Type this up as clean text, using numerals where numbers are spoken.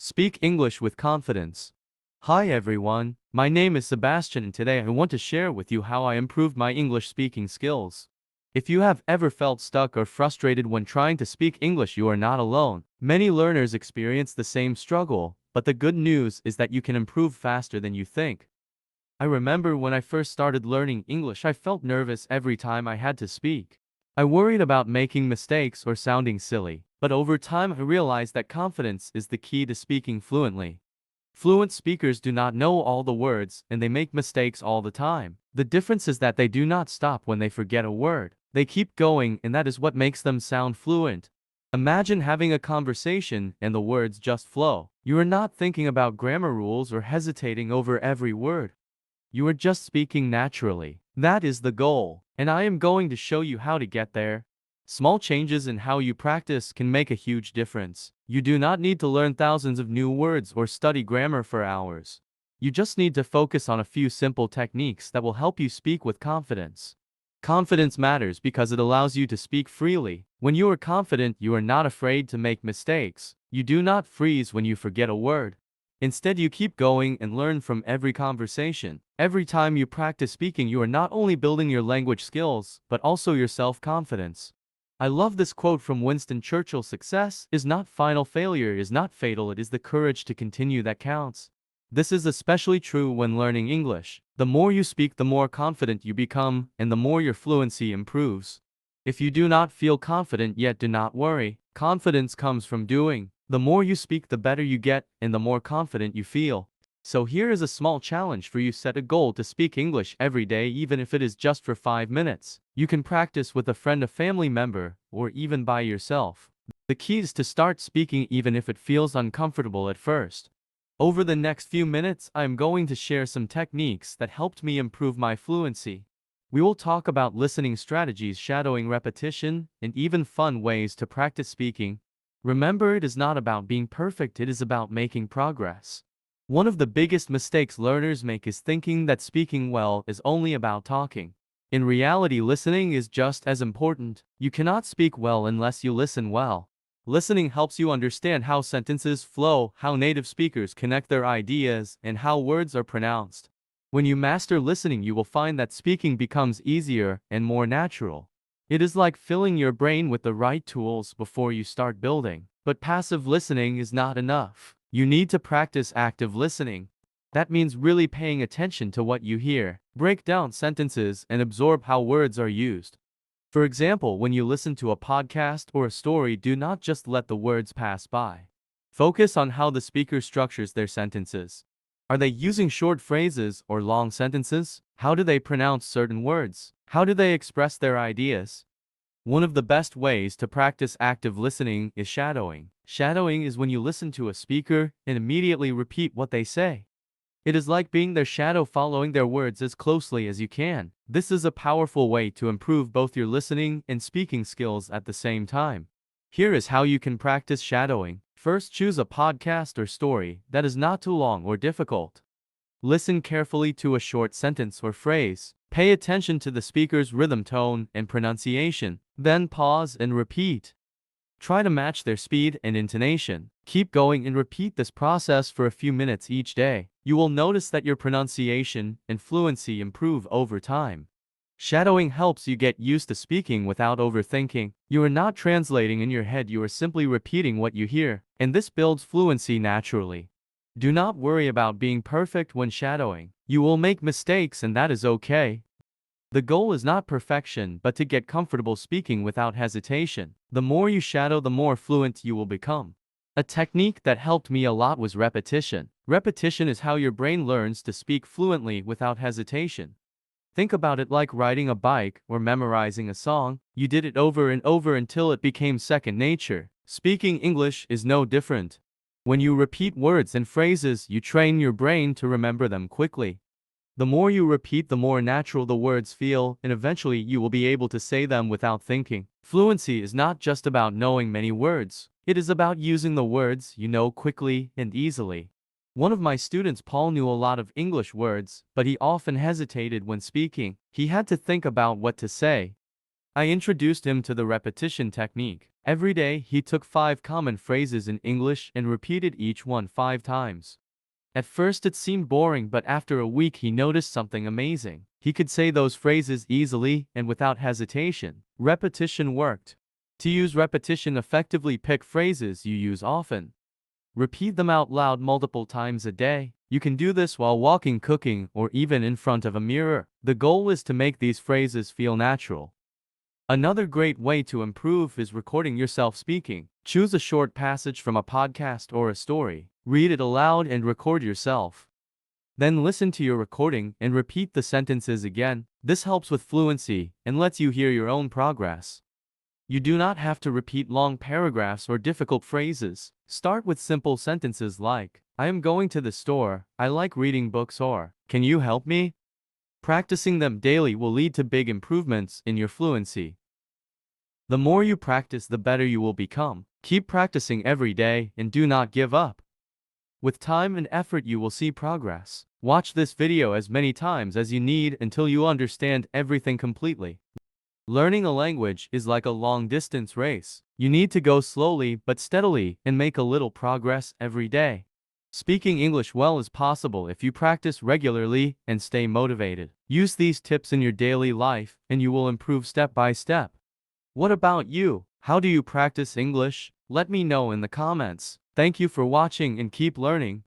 Speak English with confidence. Hi everyone, my name is Sebastian and today I want to share with you how I improved my English speaking skills. If you have ever felt stuck or frustrated when trying to speak English, you are not alone. Many learners experience the same struggle, but the good news is that you can improve faster than you think. I remember when I first started learning English, I felt nervous every time I had to speak. I worried about making mistakes or sounding silly, but over time I realized that confidence is the key to speaking fluently. Fluent speakers do not know all the words and they make mistakes all the time. The difference is that they do not stop when they forget a word. They keep going, and that is what makes them sound fluent. Imagine having a conversation and the words just flow. You are not thinking about grammar rules or hesitating over every word. You are just speaking naturally. That is the goal, and I am going to show you how to get there. Small changes in how you practice can make a huge difference. You do not need to learn thousands of new words or study grammar for hours. You just need to focus on a few simple techniques that will help you speak with confidence. Confidence matters because it allows you to speak freely. When you are confident, you are not afraid to make mistakes. You do not freeze when you forget a word. Instead, you keep going and learn from every conversation. Every time you practice speaking, you are not only building your language skills, but also your self-confidence. I love this quote from Winston Churchill: "Success is not final, failure is not fatal, it is the courage to continue that counts." This is especially true when learning English. The more you speak, the more confident you become, and the more your fluency improves. If you do not feel confident yet, do not worry. Confidence comes from doing. The more you speak, the better you get, and the more confident you feel. So here is a small challenge for you. Set a goal to speak English every day, even if it is just for 5 minutes. You can practice with a friend, a family member, or even by yourself. The key is to start speaking even if it feels uncomfortable at first. Over the next few minutes, I am going to share some techniques that helped me improve my fluency. We will talk about listening strategies, shadowing, repetition, and even fun ways to practice speaking. Remember, it is not about being perfect, it is about making progress. One of the biggest mistakes learners make is thinking that speaking well is only about talking. In reality, listening is just as important. You cannot speak well unless you listen well. Listening helps you understand how sentences flow, how native speakers connect their ideas, and how words are pronounced. When you master listening, you will find that speaking becomes easier and more natural. It is like filling your brain with the right tools before you start building. But passive listening is not enough. You need to practice active listening. That means really paying attention to what you hear. Break down sentences and absorb how words are used. For example, when you listen to a podcast or a story, do not just let the words pass by. Focus on how the speaker structures their sentences. Are they using short phrases or long sentences? How do they pronounce certain words? How do they express their ideas? One of the best ways to practice active listening is shadowing. Shadowing is when you listen to a speaker and immediately repeat what they say. It is like being their shadow, following their words as closely as you can. This is a powerful way to improve both your listening and speaking skills at the same time. Here is how you can practice shadowing. First, choose a podcast or story that is not too long or difficult. Listen carefully to a short sentence or phrase. Pay attention to the speaker's rhythm, tone, and pronunciation. Then pause and repeat. Try to match their speed and intonation. Keep going and repeat this process for a few minutes each day. You will notice that your pronunciation and fluency improve over time. Shadowing helps you get used to speaking without overthinking. You are not translating in your head, you are simply repeating what you hear, and this builds fluency naturally. Do not worry about being perfect when shadowing. You will make mistakes, and that is okay. The goal is not perfection, but to get comfortable speaking without hesitation. The more you shadow, the more fluent you will become. A technique that helped me a lot was repetition. Repetition is how your brain learns to speak fluently without hesitation. Think about it like riding a bike or memorizing a song. You did it over and over until it became second nature. Speaking English is no different. When you repeat words and phrases, you train your brain to remember them quickly. The more you repeat, the more natural the words feel, and eventually you will be able to say them without thinking. Fluency is not just about knowing many words. It is about using the words you know quickly and easily. One of my students, Paul, knew a lot of English words, but he often hesitated when speaking. He had to think about what to say. I introduced him to the repetition technique. Every day, he took 5 common phrases in English and repeated each one 5 times. At first it seemed boring, but after a week he noticed something amazing. He could say those phrases easily and without hesitation. Repetition worked. To use repetition effectively, pick phrases you use often. Repeat them out loud multiple times a day. You can do this while walking, cooking, or even in front of a mirror. The goal is to make these phrases feel natural. Another great way to improve is recording yourself speaking. Choose a short passage from a podcast or a story. Read it aloud and record yourself. Then listen to your recording and repeat the sentences again. This helps with fluency and lets you hear your own progress. You do not have to repeat long paragraphs or difficult phrases. Start with simple sentences like, I am going to the store, I like reading books, or, can you help me? Practicing them daily will lead to big improvements in your fluency. The more you practice, the better you will become. Keep practicing every day and do not give up. With time and effort, you will see progress. Watch this video as many times as you need until you understand everything completely. Learning a language is like a long-distance race. You need to go slowly but steadily and make a little progress every day. Speaking English well is possible if you practice regularly and stay motivated. Use these tips in your daily life and you will improve step by step. What about you? How do you practice English? Let me know in the comments. Thank you for watching and keep learning.